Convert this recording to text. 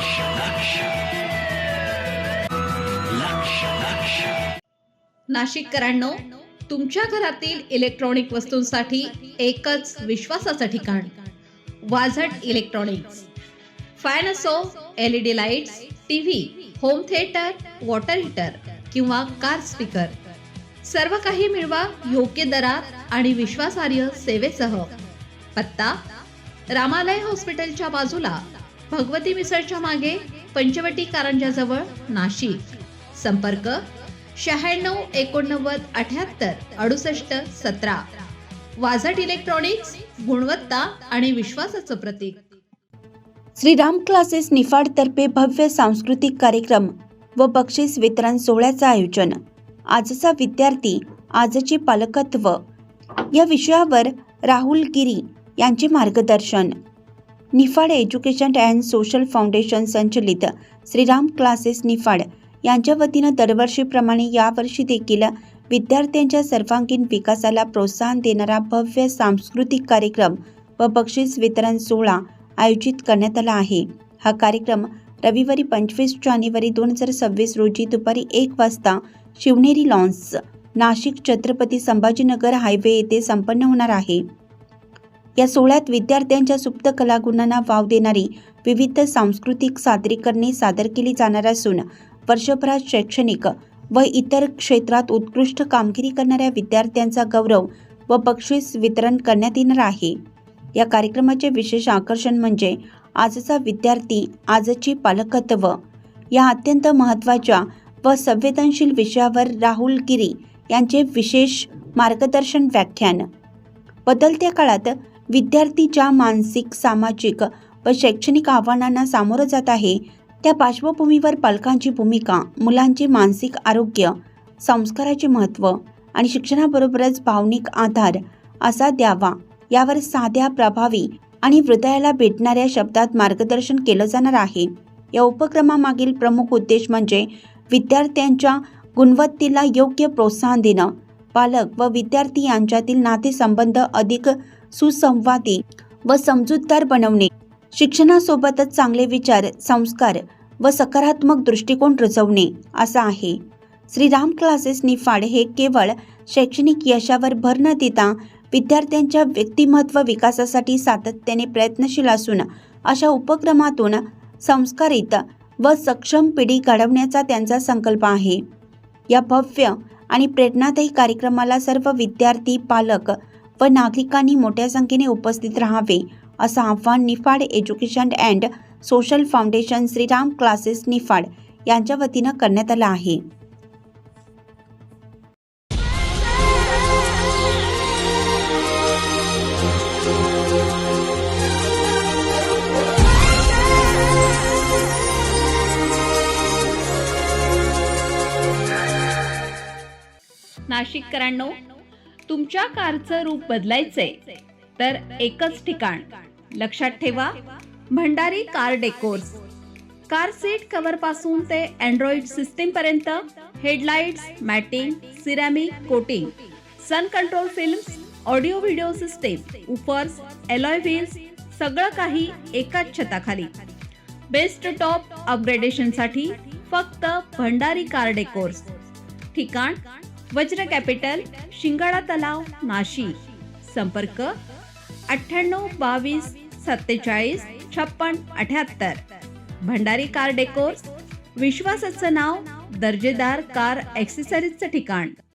लक्ष लक्ष लक्ष लक्ष नाशिककरांनो, तुमच्या घरातील इलेक्ट्रॉनिक वस्तूंसाठी एकच विश्वासाचं ठिकाण, वाझट इलेक्ट्रॉनिक्स. फॅन असो, LED lights, TV, home theatre, water heater किंवा कार स्पीकर, सर्व काही मिळवा योग्य दरात आणि विश्वासार्ह सेवेसह. पत्ता: रामालय हॉस्पिटलच्या बाजूला, भगवती मिसळच्या मागे, पंचवटी कारंजाजवळ, नाशिक. संपर्क: 96 89 78 68 17. वाझट इलेक्ट्रॉनिक्स, गुणवत्ता आणि विश्वासाचं प्रतीक. श्रीराम क्लासेस निफाड तर्फे भव्य सांस्कृतिक कार्यक्रम व बक्षीस वितरण सोहळ्याचं आयोजन. आजचा विद्यार्थी आजचे पालकत्व या विषयावर राहुल गिरी यांचे मार्गदर्शन. Niphad education and social foundation संचलित श्रीराम क्लासेस निफाड यांच्या वतीनं दरवर्षीप्रमाणे यावर्षी देखील विद्यार्थ्यांच्या सर्वांगीण विकासाला प्रोत्साहन देणारा भव्य सांस्कृतिक कार्यक्रम व बक्षीस वितरण सोहळा आयोजित करण्यात आला आहे. हा कार्यक्रम रविवारी 25 जानेवारी 2026 रोजी दुपारी 1 वाजता शिवनेरी लॉन्स, नाशिक छत्रपती संभाजीनगर हायवे येथे संपन्न होणार आहे. या सोहळ्यात विद्यार्थ्यांच्या सुप्त कलागुणांना वाव देणारी विविध सांस्कृतिक सादरीकरणे सादर केली जाणार असून वर्षभरात शैक्षणिक व इतर क्षेत्रात उत्कृष्ट कामगिरी करणाऱ्या विद्यार्थ्यांचा गौरव व बक्षीस वितरण करण्यात येणार आहे. या कार्यक्रमाचे विशेष आकर्षण म्हणजे आजचा विद्यार्थी आजचे पालकत्व या अत्यंत महत्त्वाच्या व संवेदनशील विषयावर राहुल गिरी यांचे विशेष मार्गदर्शन व्याख्यान. बदलत्या काळात विद्यार्थी ज्या मानसिक, सामाजिक व शैक्षणिक आव्हानांना सामोरं जात आहे, त्या पार्श्वभूमीवर पालकांची भूमिका, मुलांचे मानसिक आरोग्य, संस्काराचे महत्त्व आणि शिक्षणाबरोबरच भावनिक आधार असा द्यावा यावर साध्या, प्रभावी आणि हृदयाला भेटणाऱ्या शब्दात मार्गदर्शन केलं जाणार आहे. या उपक्रमामागील प्रमुख उद्देश म्हणजे विद्यार्थ्यांच्या गुणवत्तेला योग्य प्रोत्साहन देणं, पालक व विद्यार्थी यांच्यातील नातेसंबंध अधिक सुसंवादी व समजूतदार बनवणे, शिक्षणासोबतच चांगले विचार, संस्कार व सकारात्मक दृष्टिकोन रुजवणे असं आहे. श्रीराम क्लासेस निफाड हे केवळ शैक्षणिक यशावर भर न देता विद्यार्थ्यांच्या व्यक्तिमत्व विकासासाठी सातत्याने प्रयत्नशील असून अशा उपक्रमातून संस्कारित व सक्षम पिढी घडवण्याचा त्यांचा संकल्प आहे. या भव्य आणि प्रेरणादायी कार्यक्रमाला सर्व विद्यार्थी, पालक व नागरिकांनी मोठ्या संख्येने उपस्थित राहावे असं आवाहन Niphad education and social foundation Shriram classes Niphad यांच्या वतीनं करण्यात आलं आहे. नाशिककरांनो, तुमच्या कारचं रूप बदलायचंय तर एकच ठिकाण. लक्षात ठेवा, Bhandari car decors. Car seat cover पासून ते अँड्रॉइड सिस्टीम पर्यंत, headlights, matting, ceramic coating, sun control films, audio video system, woofers, alloy wheels, सगळं काही एकाच छताखाली. बेस्ट टॉप अपग्रेडेशनसाठी फक्त भंडारी कार डेकोर्स. ठिकाण: वज्र कॅपिटल, शिंगाडा तलाव, नाशिक. संपर्क: 98 22 47 56 78. भंडारी कार डेकोर्स, विश्वासाचं नाव, दर्जेदार कार ॲक्सेसरीजचं ठिकाण.